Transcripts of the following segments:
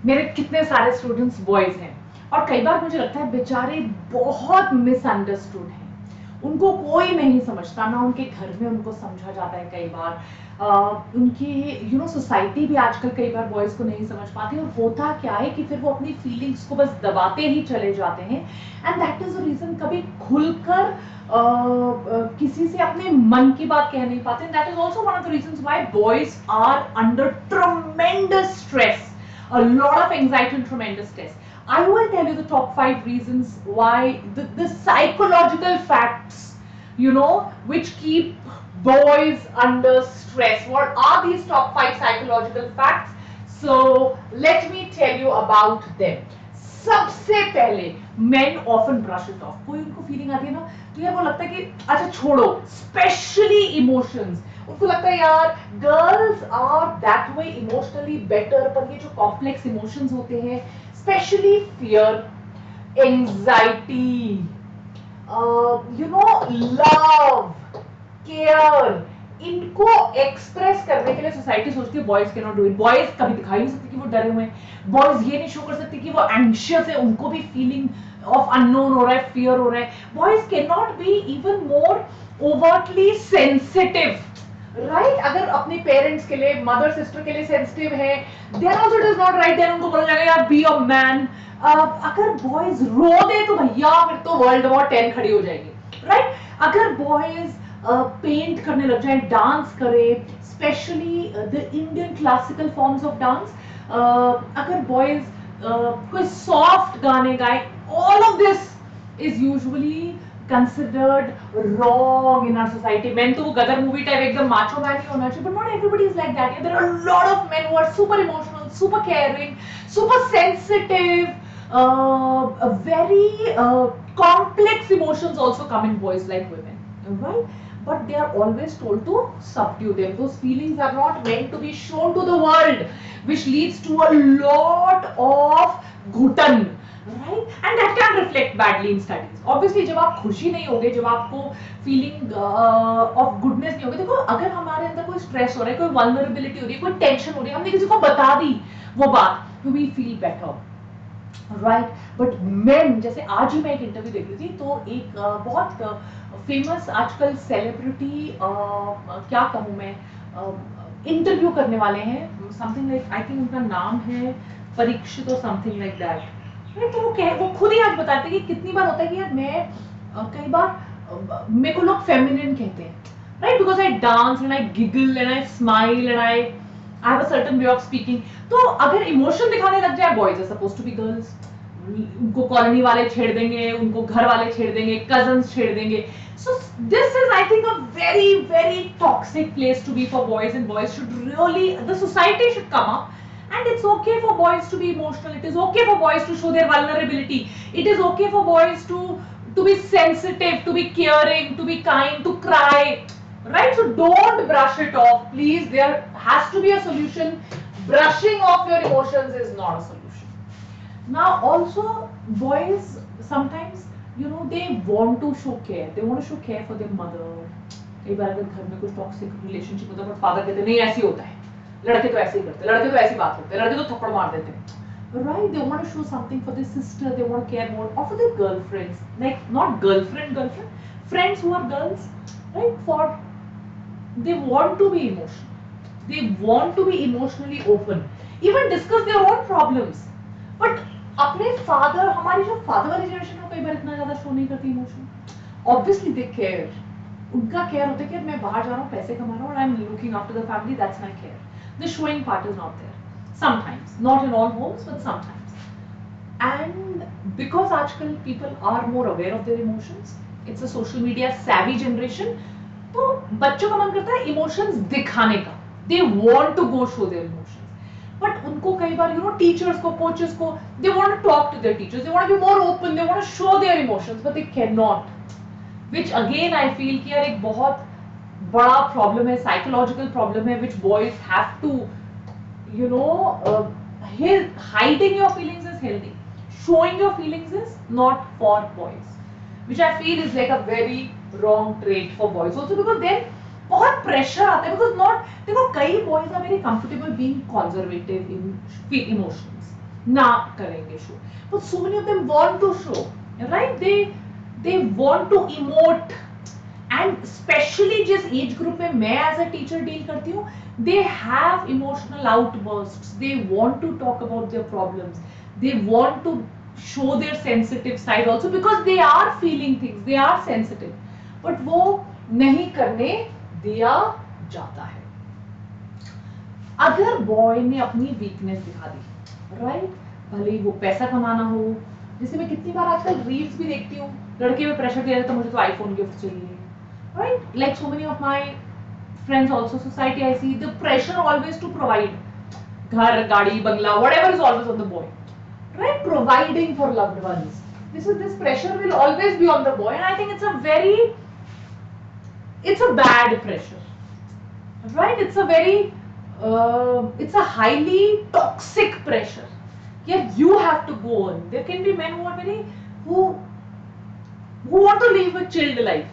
मेरे कितने सारे स्टूडेंट्स बॉयज हैं और कई बार मुझे लगता है बेचारे बहुत मिसअंडरस्टूड हैं, उनको कोई नहीं समझता ना, उनके घर में उनको समझा जाता है कई बार, उनकी सोसाइटी भी आजकल कई बार बॉयज को नहीं समझ पाती, और होता क्या है कि फिर वो अपनी फीलिंग्स को बस दबाते ही चले जाते हैं, and that is the reason कभी खुलकर किसी से अपने मन की बात कह नहीं पाते, that is also one of the reason why boys are under tremendous stress, a lot of anxiety and tremendous stress. I will tell you the top 5 reasons why the psychological facts, which keep boys under stress. What are these top 5 psychological facts? So let me tell you about them. सबसे पहले men often brush it off. कोई उनको feeling आती है ना, तो यार वो लगता है कि अच्छा छोड़ो, स्पेशली इमोशंस, उनको लगता है यार girls are that way emotionally better, पर ये जो कॉम्प्लेक्स इमोशंस होते हैं, specially fear, anxiety, love, care, इनको एक्सप्रेस करने के लिए सोसाइटी सोचती है boys can not do it, boys कभी दिखाई नहीं सकते कि वो डरे हुए हैं, बॉयज ये नहीं शो कर सकते कि वो एंशियस है, उनको भी फीलिंग ऑफ अननोन हो रहा है, फियर हो रहा है, boys can not be even more overtly sensitive, right? अगर अपने पेरेंट्स के लिए, मदर सिस्टर के लिए सेंसिटिव है, then also it is not right, then उनको बोला जाएगा यार बी अ मैन। अगर बॉयज रो दे तो भैया फिर तो वर्ल्ड वॉर 10 खड़ी हो जाएगी, राइट? अगर बॉयज पेंट करने लग जाए, डांस करे, specially the Indian classical forms of dance, अगर बॉयज कोई सॉफ्ट गाने गाए, all of this is usually considered wrong in our society. Men तो वो गदर मूवी टाइप एकदम माचो मैन ही होना चाहिए, but not everybody is like that. There are a lot of men who are super emotional, super caring, super sensitive, very complex emotions also come in boys like women, right? But they are always told to subdue them. Those feelings are not meant to be shown to the world, which leads to a lot of घुटन, right? And that can reflect badly in studies. Obviously जब आप खुशी नहीं होगे, जब आपको feeling of goodness नहीं होगी, देखो अगर हमारे अंदर कोई स्ट्रेस हो रहा है, कोई वल्नरेबिलिटी हो रही है, कोई टेंशन हो रही है, हमने किसी को बता दी वो बात, तो we feel better, right? But men, जैसे आज ही मैं एक इंटरव्यू देख रही थी, तो एक बहुत फेमस आजकल सेलिब्रिटी, क्या कहूँ मैं, इंटरव्यू करने वाले हैं, समथिंग लाइक, आई थिंक उनका नाम है परीक्षित और समथिंग लाइक दैट, तो वो खुद ही आज बताते हैं कि कितनी बार होता है कि यार मैं कई बार मेरे को लोग फेमिनिन कहते हैं, right? Because I dance and I giggle and I smile and I have a certain way of speaking. तो अगर इमोशन दिखाने लग जाए, boys are supposed to be girls, उनको कॉलोनी वाले छेड़ देंगे, उनको घर वाले छेड़ देंगे, कजन्स छेड़ देंगे। So this is I think a very very toxic place to be for boys, and boys should really, the society should come up. And it's okay for boys to be emotional. It is okay for boys to show their vulnerability. It is okay for boys to be sensitive, to be caring, to be kind, to cry. Right? So don't brush it off, please. There has to be a solution. Brushing off your emotions is not a solution. Now, also, boys sometimes, they want to show care. They want to show care for their mother. कई बार अगर घर में कुछ toxic relationship होता है, but father कहते नहीं ऐसे होता है, लड़के तो ऐसे ही करते, लड़के तो ऐसी बात करते, लड़के तो थप्पड़ मार देते हैं, right? They want to show something for their sister, they want to care more, or for their girlfriends, like not girlfriend, friends who are girls, right? For they want to be emotional, they want to be emotionally open, even discuss their own problems, but अपने father, हमारी जो father वाली generation है, कई बार इतना ज्यादा show नहीं करती इमोशन। ऑब्वियसली दे केयर, उनका केयर होता है कि मैं बाहर जा रहा हूँ, पैसे कमा रहा हूँ, और I am looking after the family, that's my care. The showing part is not there. Sometimes, not in all homes, but sometimes. And because आजकल people are more aware of their emotions, it's a social media savvy generation, तो बच्चों का मन करता है emotions दिखाने का. They want to go show their emotions. But उनको कई बार teachers को, coaches को, they want to talk to their teachers, they want to be more open, they want to show their emotions, but they cannot. Which again I feel कि यार एक बहुत बड़ा problem है, साइकोलॉजिकल प्रॉब्लम है, which boys have to hiding your feelings is healthy, showing your feelings is not for boys, which I feel is like a very wrong trait for boys also, because then बहुत pressure आता है, because not, देखो कई boys are very comfortable being conservative in emotions, ना करेंगे show, but so many of them want to show, right? They want to emote, and especially जिस age group में मैं एज अ टीचर डील करती हूँ, they have emotional outbursts, they want to talk about their problems, they want to show their sensitive side also because they are feeling things, they are sensitive, but वो नहीं करने दिया जाता है. अगर boy ने अपनी वीकनेस दिखा दी, राइट, भले ही वो पैसा कमाना हो, जैसे मैं कितनी बार आजकल रील्स भी देखती हूँ, लड़के में प्रेशर दे रहे तो मुझे तो आईफोन गिफ्ट चाहिए, right, like so many of my friends also, society I see the pressure always to provide घर गाड़ी बंगला, whatever is always on the boy, right, providing for loved ones. This pressure will always be on the boy, and I think it's a bad pressure, right? It's a highly toxic pressure. Yeah, you have to go on. There can be men who want to live a chilled life.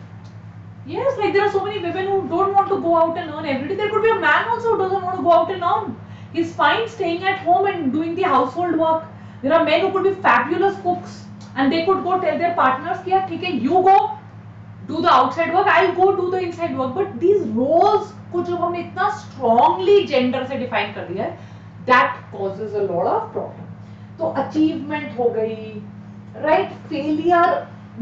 Yes, like there are so many women who don't want to go out and earn every day. There could be a man also who doesn't want to go out and earn. He's fine staying at home and doing the household work. There are men who could be fabulous cooks and they could go tell their partners, "Yeah, okay, you go do the outside work, I'll go do the inside work." But these roles को जो हमने इतना strongly gender से define कर दिया है, that causes a lot of problem. तो achievement हो गई, right? Failure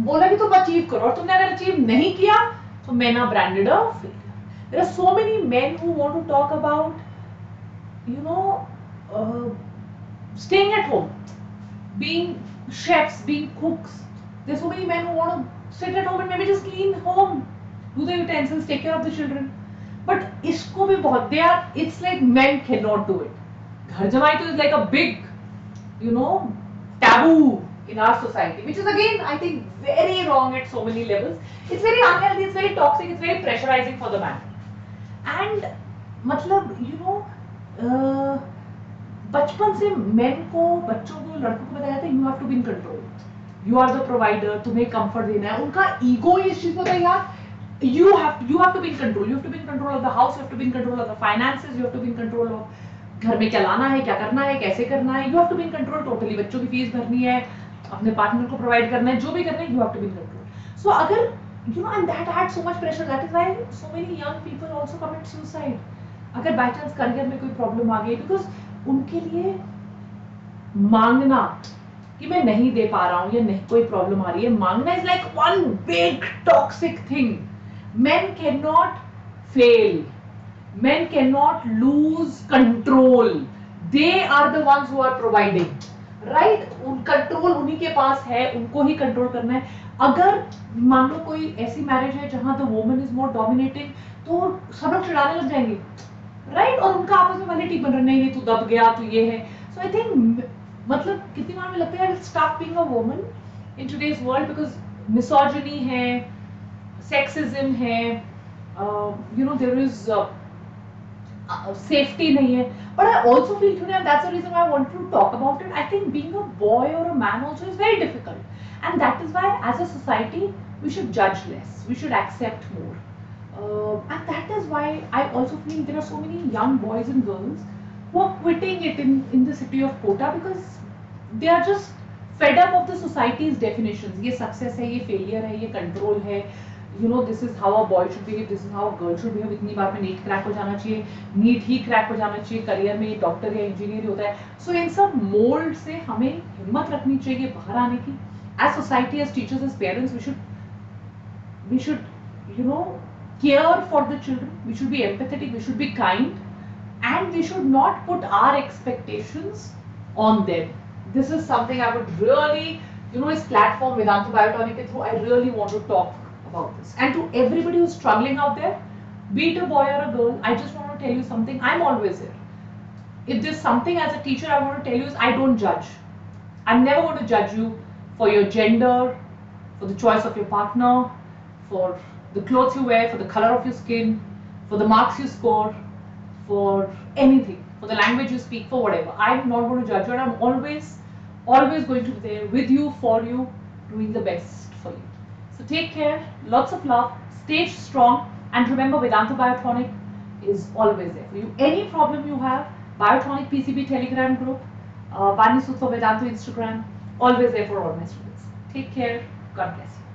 बोला कि तुम achieve करो और तुमने अगर achieve नहीं किया तो men are branded a failure. There are so many men who want to talk about, you know, staying at home, being chefs, being cooks. There's so many men who want to sit at home and maybe just clean home, do the utensils, take care of the children. But इसको भी बहुत, they are, it's like men cannot do it. घर जमाई तो is like a big, you know, taboo in our society, which is again, I think, very wrong at so many levels. It's very unhealthy, it's very toxic, it's very pressurizing for the man. And मतलब, you know, बचपन से men को, बच्चों को, लड़कों को बताया जाता है, you have to be in control. You are the provider, तुम्हें comfort देना है. उनका ego इस चीज को है यार, you have to be in control. You have to be in control of the house, you have to be in control of the finances, you have to be in control of घर में क्या लाना है, क्या करना है, कैसे करना है. You have to be in control totally. बच्चों की फीस भरनी है, अपने पार्टनर को प्रोवाइड करना है, जो भी करना है, you have to be in control. So अगर, you know, and that adds so much pressure. That is why so many young people also commit suicide. अगर by chance करियर में कोई प्रॉब्लम आ गई, because उनके लिए मांगना कि मैं नहीं दे पा रहा हूं या नहीं कोई प्रॉब्लम आ रही है, मांगना is like one big toxic thing. Men cannot fail, men cannot lose control. They are the ones who are providing, right? उन कंट्रोल उन्हीं के पास है, उनको ही कंट्रोल करना है. अगर मान लो कोई ऐसी मैरिज है जहां the woman is more dominating, तो सब लोग चिढ़ाने लग जाएंगे, राइट? और उनका आपस में भले ठीक बन रहा, नहीं तू दब गया, तू ये है. सो आई थिंक, मतलब कितनी बार में लगता है it's tough being a woman in today's world, because misogyny है, सेक्सिज्म है, you know, there is safety नहीं है. But I also feel today, and that's the reason why I wanted to talk about it, I think being a boy or a man also is very difficult, and that is why as a society we should judge less, we should accept more, and that is why I also feel there are so many young boys and girls who are quitting it in the city of Kota because they are just fed up of the society's definitions. ये success है, ये failure है, ये control है, you know, this is how a boy should behave, this is how a girl should behave. इतनी बार में NEET crack हो जाना चाहिए, नीट ही क्रैक हो जाना चाहिए, करियर में डॉक्टर या इंजीनियर होता है. सो इन सब मोल्ड से हमें हिम्मत रखनी चाहिए बाहर आने की. As society, as teachers, as parents, we should you know, care for the children, we should be empathetic, we should be kind, and we should not put our expectations on them. This is something I would really, you know, this platform Vedanta Biotonic ke through, I really want to talk about this. And to everybody who's struggling out there, be it a boy or a girl, I just want to tell you something. I'm always here. If there's something as a teacher I want to tell you is, I don't judge. I'm never going to judge you for your gender, for the choice of your partner, for the clothes you wear, for the color of your skin, for the marks you score, for anything, for the language you speak, for whatever. I'm not going to judge you, and I'm always going to be there with you, for you, doing the best for you. So take care, lots of love, stay strong, and remember, Vedanta Biotonic is always there for you. Any problem you have, Biotonic PCB Telegram group, Vani Sutho Vedantu Instagram. Always there for all my students. Take care. God bless you.